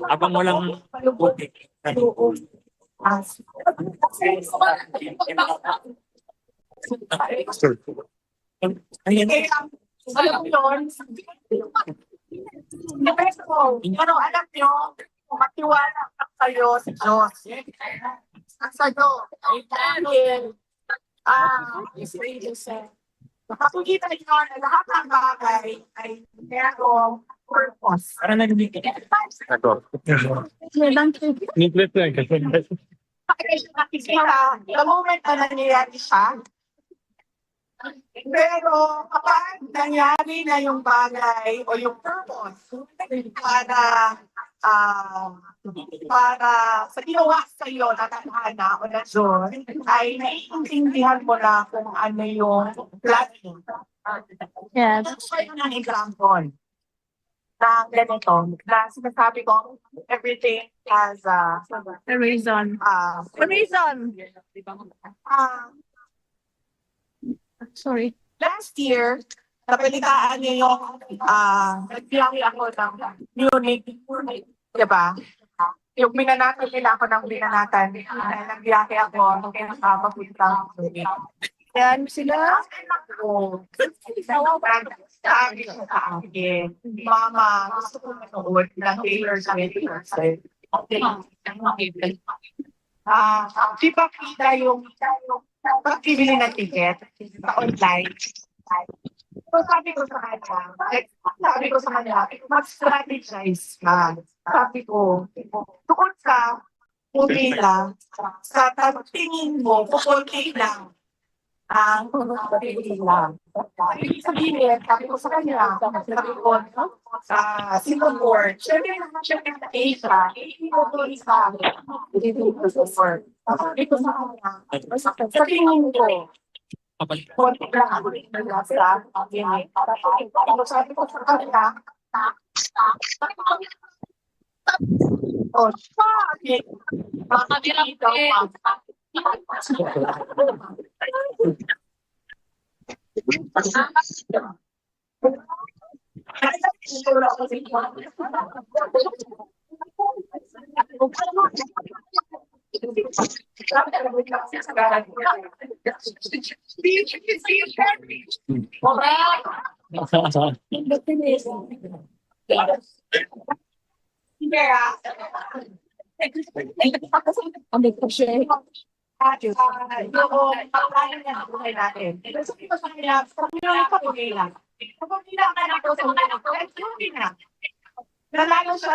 Habang walang putik. Ayan. Alam mo yun? Pero alam nyo, matiwala lang kayo sa Diyos. Sa Diyos. Dahil, makikita nyo na lahat ng bagay ay merong purpose. Para nalilito. Ako. Nakikita, the moment na nangyayari siya, pero kapag nangyari na yung bagay o yung purpose para sa ginawa sa iyo na tadhana o na Diyos, ay naiintindihan mo na kung ano yung planning. Yes. Gusto ko ng example na ganito, na sinasabi ko, everything has A reason. A reason. Sorry. Last year, napalitaan niyo yung nagbiyahe ako ng Munich, diba? Yung binanatan nila ako ng binanatan, nagbiyahe ako, pinakapapuntang Munich. Yan sila. Sabi ko sa akin, Mama, gusto ko manood ng Taylor Swift. Di ba kita yung pagbibili ng ticket sa online? So sabi ko sa kanya, mag-strategize ka. Sabi ko, tukod ka, okay lang. Sa tingin mo, okay lang. Ang pagpapili lang. Ibig sabihin, sabi ko sa kanya, sabi ko, Singapore, syempre naman siya sa Asia, hindi ko to isa, hindi ko support. Sabi ko sa kanya, sa tingin ko, konti lang ako rin sa akin. Sabi ko sa kanya, oh, shit! Baka dito yung pagkain niya ng buhay natin. Sabi ko sa kanya, kapag nila ako sa mga nalalo siya